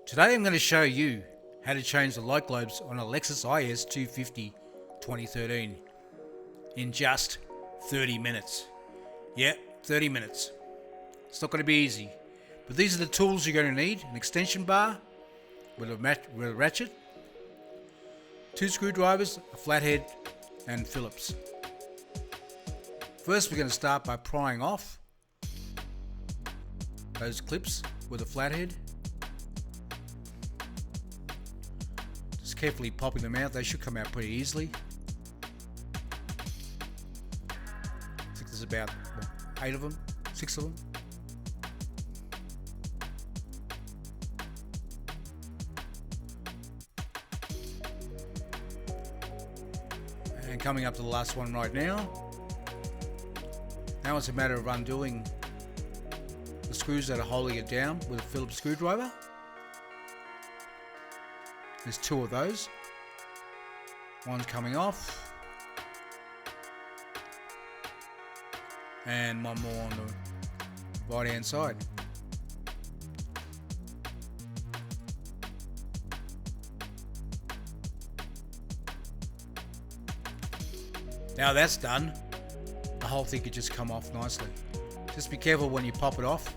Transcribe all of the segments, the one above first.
Today I'm going to show you how to change the light globes on a Lexus IS 250 2013 in just 30 minutes. Yeah, 30 minutes. It's not going to be easy, but these are the tools you're going to need: an extension bar with a ratchet, 2 screwdrivers, a flathead, and Phillips. First, we're going to start by prying off those clips with a flathead. Just carefully popping them out. They should come out pretty easily. I think there's about 8 of them, 6 of them. And coming up to the last one right now. Now it's a matter of undoing the screws that are holding it down with a Phillips screwdriver. There's 2 of those. One's coming off, and one more on the right hand side. Now that's done, the whole thing could just come off nicely. Just be careful when you pop it off.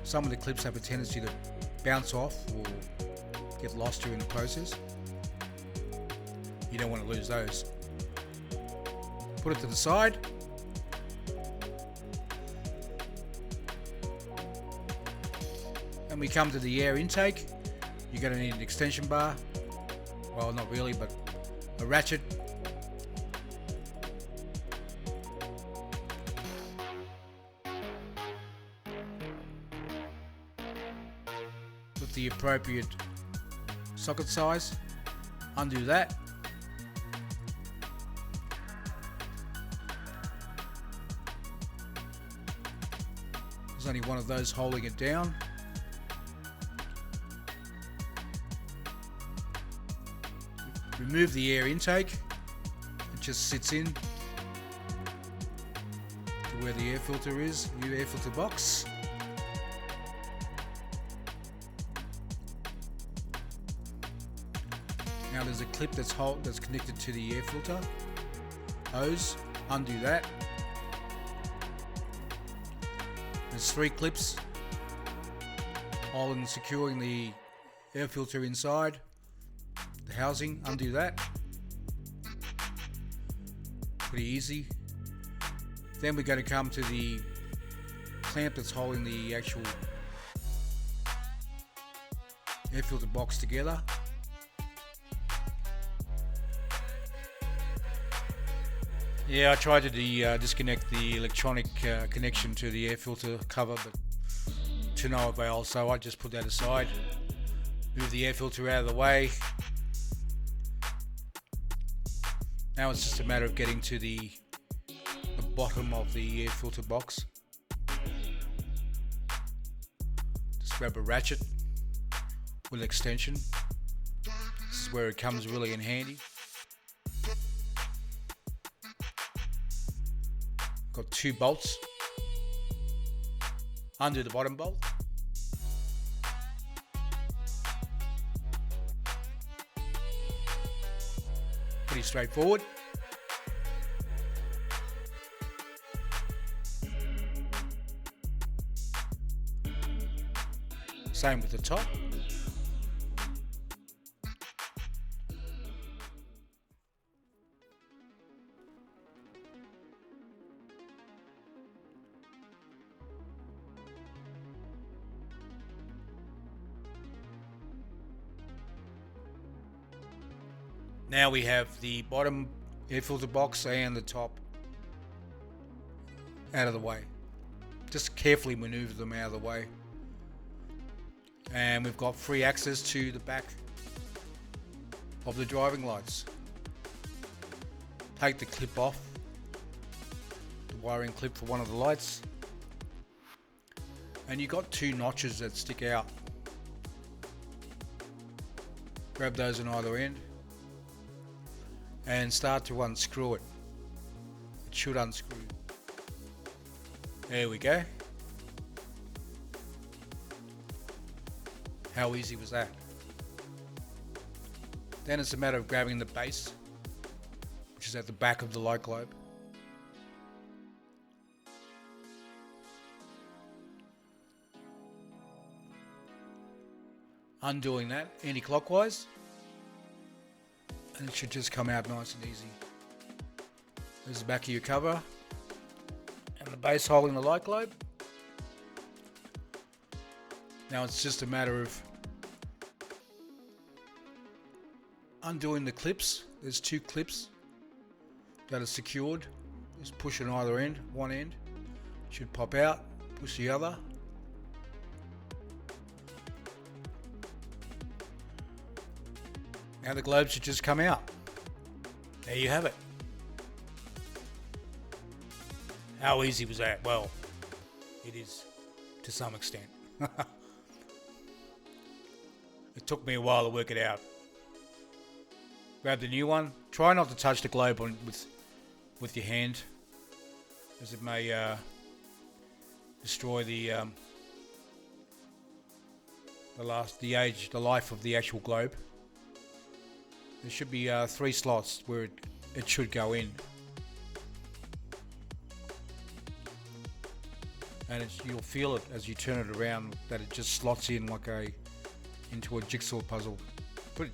Some of the clips have a tendency to bounce off or get lost during the process. You don't want to lose those. Put it to the side. And we come to the air intake. You're going to need an extension bar. Well, not really, but a ratchet. With the appropriate socket size, undo that. There's only one of those holding it down. Remove the air intake. It just sits in to where the air filter is, new air filter box. Now there's a clip that's connected to the air filter hose. Undo that. There's 3 clips holding and securing the air filter inside the housing. Undo that. Pretty easy. Then we're going to come to the clamp that's holding the actual air filter box together. Yeah, I tried to disconnect the electronic connection to the air filter cover, but to no avail, so I just put that aside. Move the air filter out of the way. Now it's just a matter of getting to the bottom of the air filter box. Just grab a ratchet with an extension. This is where it comes really in handy. Got 2 bolts. Undo the bottom bolt. Pretty straightforward. Same with the top. Now we have the bottom air filter box and the top out of the way. Just carefully maneuver them out of the way. And we've got free access to the back of the driving lights. Take the clip off, the wiring clip for one of the lights. And you've got 2 notches that stick out. Grab those on either end and start to unscrew it. It should unscrew. There we go. How easy was that? Then it's a matter of grabbing the base, which is at the back of the light globe. Undoing that anti-clockwise, and it should just come out nice and easy. There's the back of your cover and the base holding the light globe. Now it's just a matter of undoing the clips. There's 2 clips that are secured. Just push on either end. One end should pop out, push the other. Now the globe should just come out. There you have it. How easy was that? Well, it is to some extent. It took me a while to work it out. Grab the new one. Try not to touch the globe with your hand, as it may destroy the life of the actual globe. There should be 3 slots where it should go in, and you'll feel it as you turn it around that it just slots in like into a jigsaw puzzle.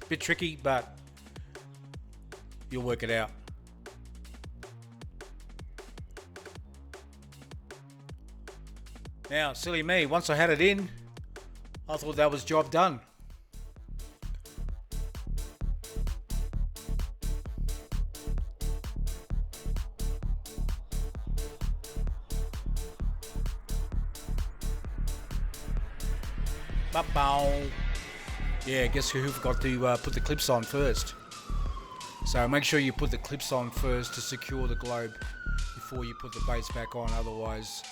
Bit tricky, but you'll work it out. Now, silly me, once I had it in, I thought that was job done. Yeah, guess who forgot to put the clips on first? So make sure you put the clips on first to secure the globe before you put the base back on, otherwise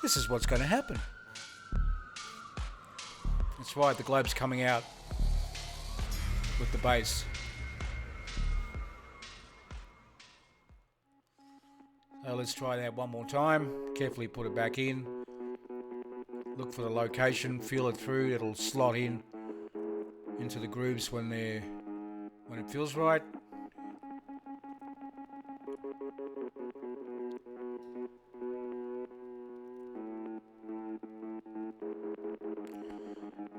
this is what's going to happen. That's right, the globe's coming out with the base. So let's try that one more time. Carefully put it back in. Look for the location, feel it through, it'll slot into the grooves when it feels right.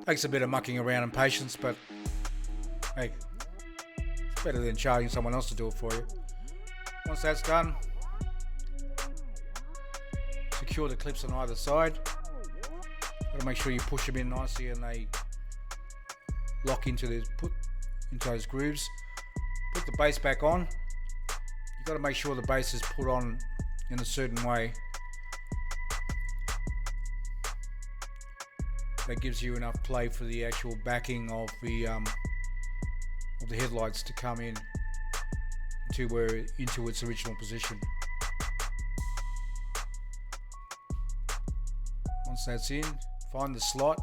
Takes a bit of mucking around and patience, but hey, it's better than charging someone else to do it for you. Once that's done, secure the clips on either side. Gotta make sure you push them in nicely and they lock into those grooves. Put the base back on. You got to make sure the base is put on in a certain way that gives you enough play for the actual backing of the headlights to come in into its original position. Once that's in, find the slot.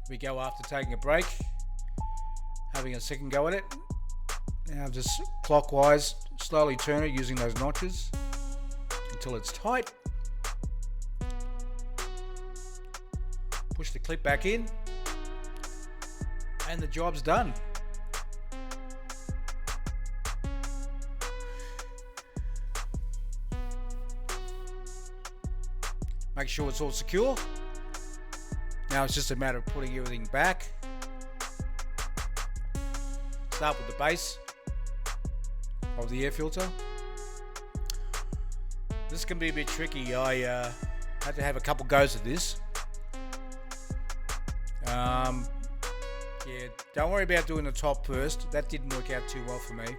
We go after taking a break, having a second go at it. Now just clockwise, slowly turn it using those notches until it's tight. Push the clip back in, and the job's done. Make sure it's all secure. Now it's just a matter of putting everything back. Start with the base of the air filter. This can be a bit tricky. I had to have a couple goes at this. Yeah, don't worry about doing the top first. That didn't work out too well for me,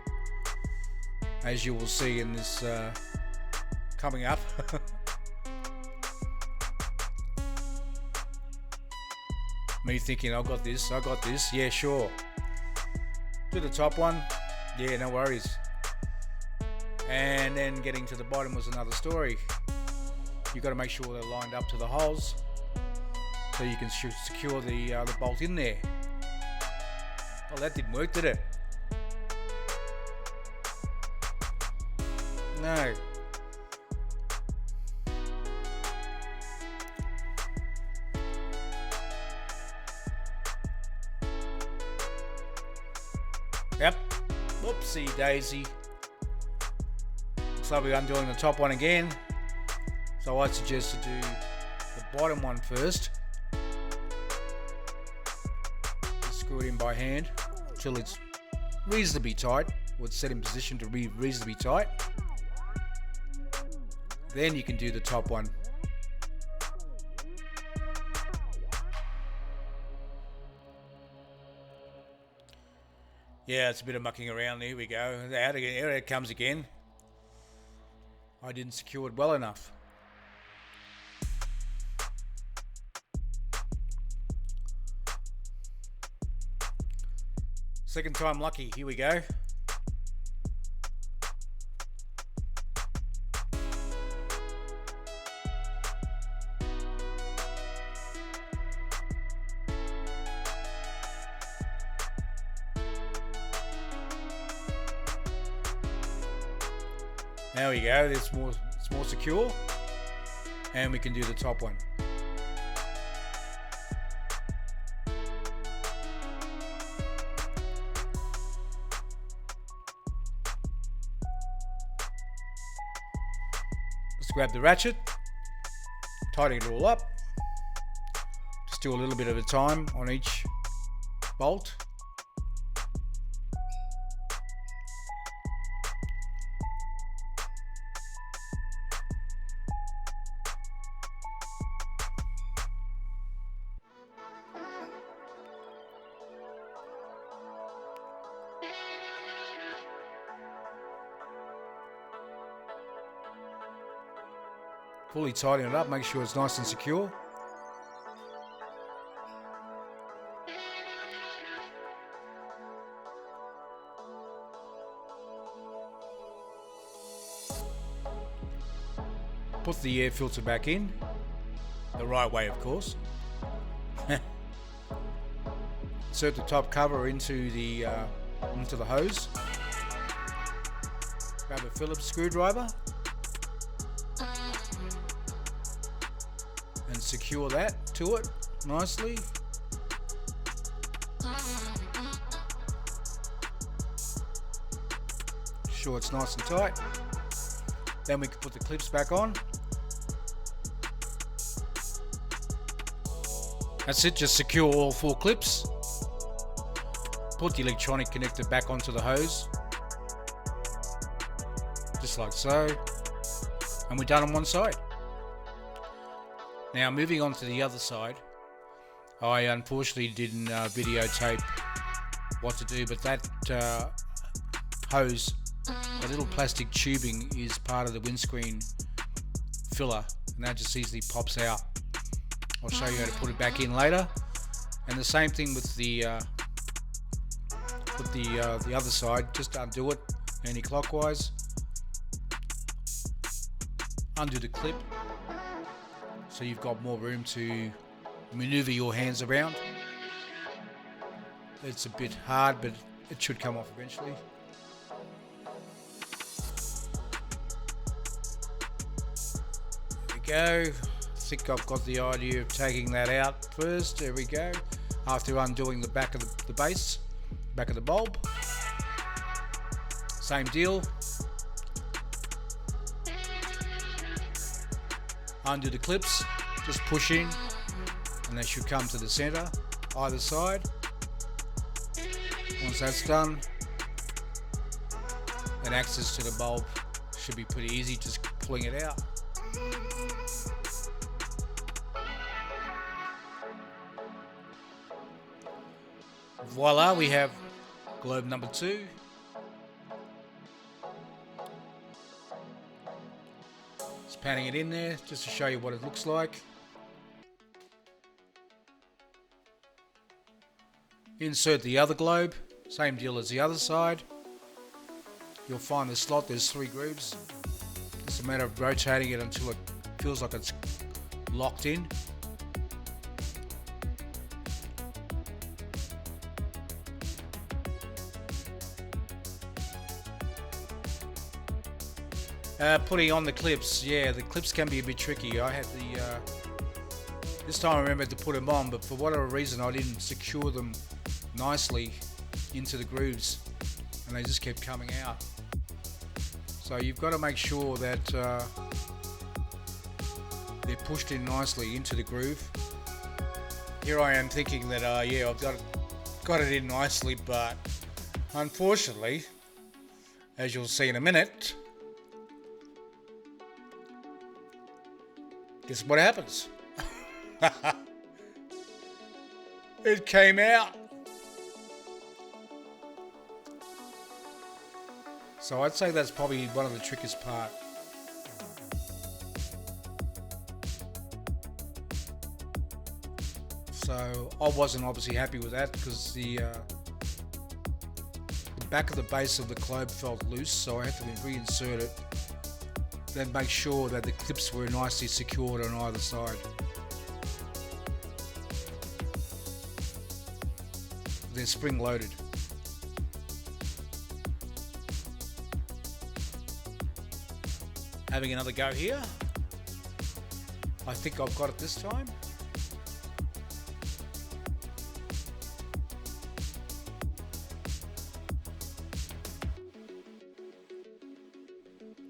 as you will see in this coming up. Me thinking, I got this. Yeah, sure. Do the top one. Yeah, no worries. And then getting to the bottom was another story. You've got to make sure they're lined up to the holes so you can secure the bolt in there. Well, that didn't work, did it? No. Yep. Whoopsie daisy. Looks like we're undoing the top one again. So I'd suggest to do the bottom one first. Screw it in by hand until it's reasonably tight, or it's set in position to be reasonably tight. Then you can do the top one. Yeah, it's a bit of mucking around. Here we go. Out again. Here it comes again. I didn't secure it well enough. Second time lucky. Here we go. There we go. It's more secure, and we can do the top one. Let's grab the ratchet, tighten it all up. Just do a little bit at a time on each bolt. Fully tighten it up, make sure it's nice and secure. Put the air filter back in, the right way of course. Insert the top cover into the hose. Grab a Phillips screwdriver and secure that to it nicely. Sure it's nice and tight. Then we can put the clips back on. That's it, just secure all 4 clips. Put the electronic connector back onto the hose. Just like so. And we're done on one side. Now moving on to the other side. I unfortunately didn't videotape what to do, but that hose, the little plastic tubing, is part of the windscreen filler, and that just easily pops out. I'll show you how to put it back in later. And the same thing with the other side. Just undo it anti-clockwise. Undo the clip so you've got more room to maneuver your hands around. It's a bit hard, but it should come off eventually. There we go. I think I've got the idea of taking that out first. There we go. After undoing the back of the base, back of the bulb. Same deal. Undo the clips, just push in, and they should come to the center, either side. Once that's done, then access to the bulb should be pretty easy, just pulling it out. Voila, we have globe number 2. Just panning it in there just to show you what it looks like. Insert the other globe, same deal as the other side. You'll find the slot, there's 3 grooves. It's a matter of rotating it until it feels like it's locked in. Putting on the clips, yeah, the clips can be a bit tricky. I had this time I remembered to put them on, but for whatever reason I didn't secure them nicely into the grooves, and they just kept coming out. So you've got to make sure that they're pushed in nicely into the groove. Here I am thinking that yeah, I've got it in nicely, but unfortunately, as you'll see in a minute, guess what happens? It came out. So I'd say that's probably one of the trickiest part. So I wasn't obviously happy with that because the back of the base of the globe felt loose, so I had to reinsert it. Then make sure that the clips were nicely secured on either side. They're spring loaded. Having another go here. I think I've got it this time.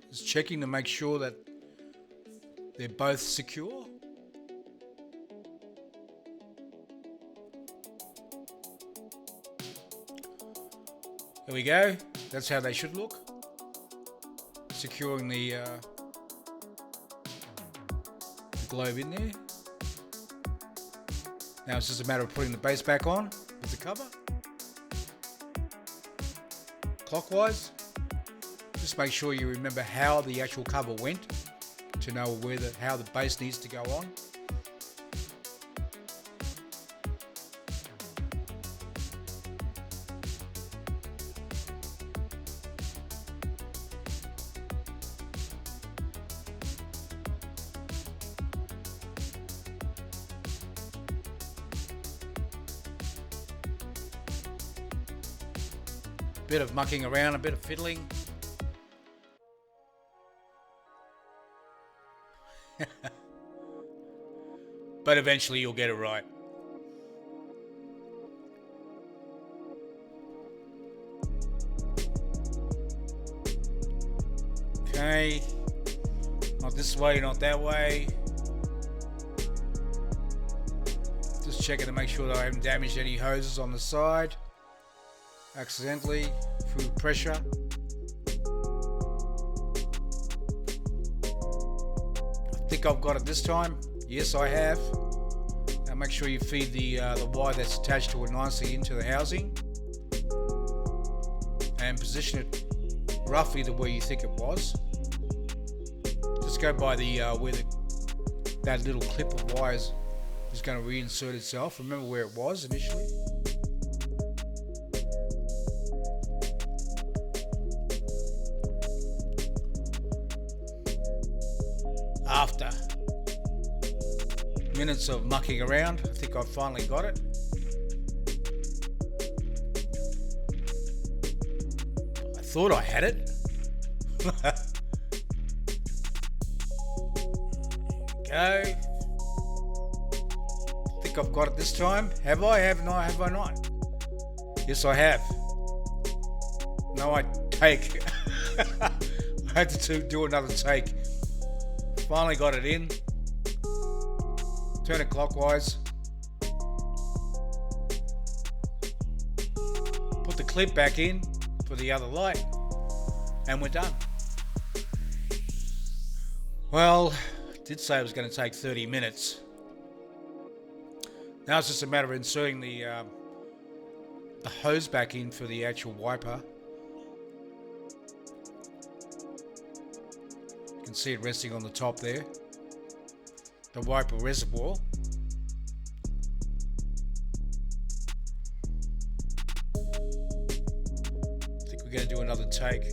Just checking to make sure that they're both secure. There we go. That's how they should look. Securing the globe in there. Now it's just a matter of putting the base back on with the cover. Clockwise. Just make sure you remember how the actual cover went to know where how the base needs to go on. Bit of mucking around, a bit of fiddling. But eventually you'll get it right. Okay. Not this way, not that way. Just checking to make sure that I haven't damaged any hoses on the side accidentally through pressure. I think I've got it this time. Yes, I have. Now make sure you feed the wire that's attached to it nicely into the housing and position it roughly the way you think it was. Just go by the where that little clip of wires is going to reinsert itself. Remember where it was initially. After minutes of mucking around, I think I've finally got it. I thought I had it. Okay. I think I've got it this time. Have I? Have I not? Yes, I have. No, I take. I had to do another take. Finally got it in. Turn it clockwise. Put the clip back in for the other light. And we're done. Well, I did say it was going to take 30 minutes. Now it's just a matter of inserting the hose back in for the actual wiper. You can see it resting on the top there. The wiper reservoir. I think we're going to do another take.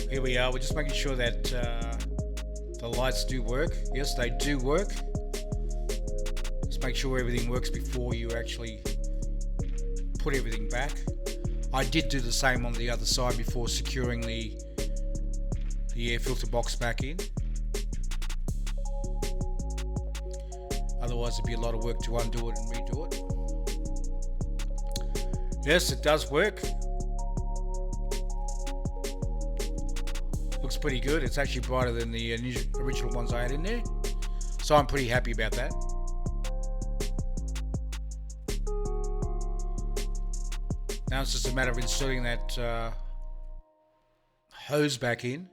Here we are. We're just making sure that the lights do work. Yes, they do work. Just make sure everything works before you actually put everything back. I did do the same on the other side before securing the the air filter box back in. Otherwise it'd be a lot of work to undo it and redo it. Yes, it does work. Looks pretty good. It's actually brighter than the original ones I had in there. So I'm pretty happy about that. Now it's just a matter of inserting that hose back in.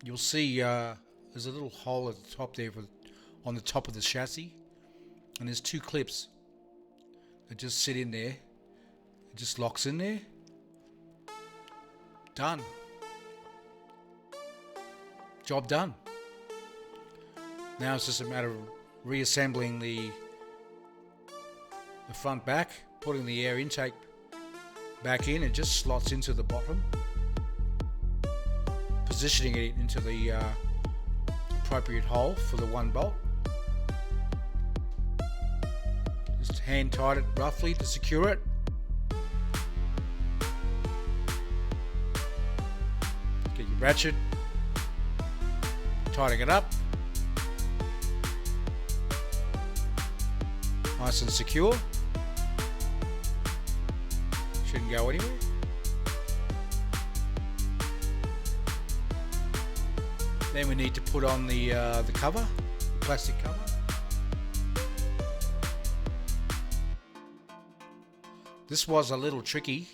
You'll see there's a little hole at the top there on the top of the chassis, and there's two clips that just sit in there. It just locks in there. Done. Job done. Now it's just a matter of reassembling the front back, putting the air intake back in. It just slots into the bottom, positioning it into the appropriate hole for the one bolt. Just hand tight it roughly to secure it. Get your ratchet, tightening it up, nice and secure. Shouldn't go anywhere. Then we need to put on the cover, the plastic cover. This was a little tricky.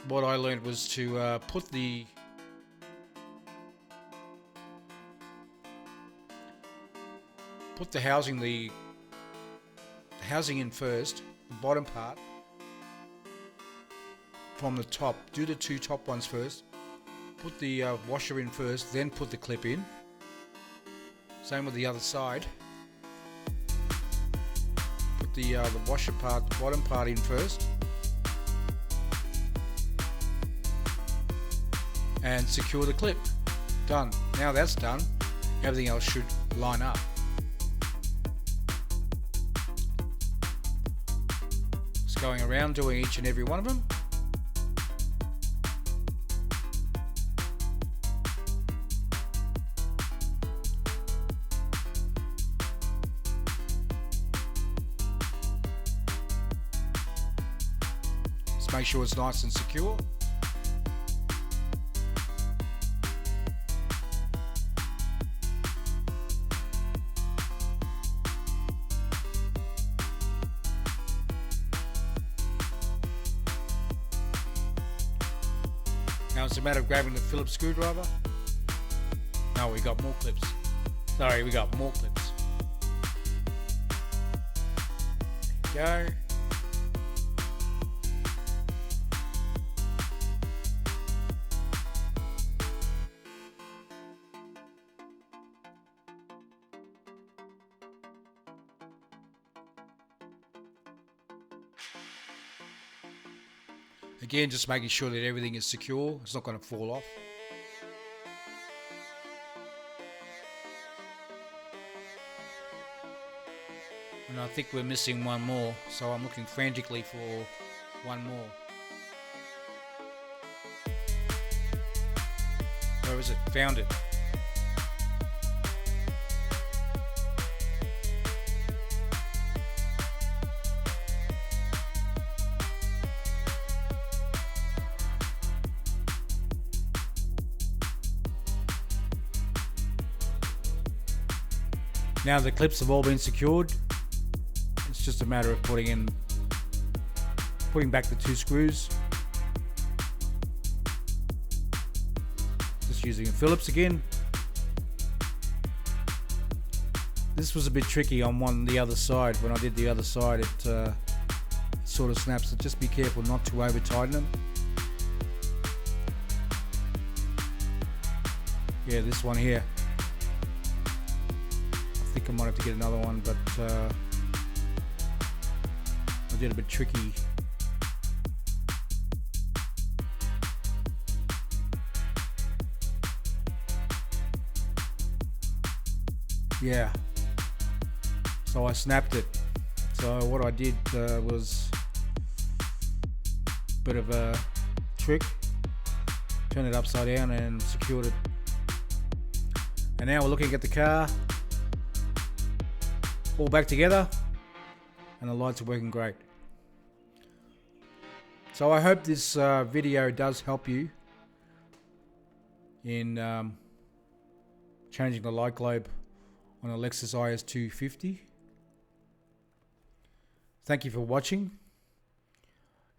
What I learned was to put the housing in first, the bottom part from the top. Do the two top ones first. Put the washer in first, then put the clip in. Same with the other side. Put the washer part, the bottom part in first, and secure the clip. Done. Now that's done, everything else should line up. Just going around doing each and every one of them. Make sure it's nice and secure. Now it's a matter of grabbing the Phillips screwdriver. No, we got more clips. Sorry, we got more clips. There you go. Again, just making sure that everything is secure. It's not going to fall off. And I think we're missing one more, so I'm looking frantically for one more. Where is it? Found it. Now the clips have all been secured. It's just a matter of putting back the two screws. Just using a Phillips again. This was a bit tricky on the other side. When I did the other side, it sort of snaps. So just be careful not to over tighten them. Yeah, this one here. I think I might have to get another one, but I did a bit tricky. Yeah, so I snapped it. So what I did was a bit of a trick. turned it upside down and secured it. And now we're looking at the car, all back together, and the lights are working great. So I hope this video does help you in changing the light globe on a Lexus IS 250. Thank you for watching.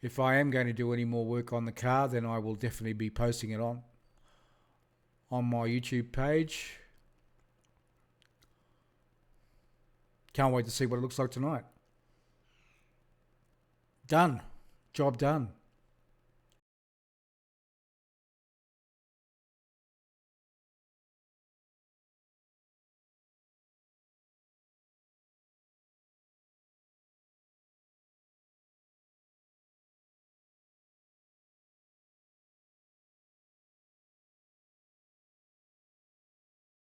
If I am going to do any more work on the car, then I will definitely be posting it on my YouTube page. Can't wait to see what it looks like tonight. Done. Job done.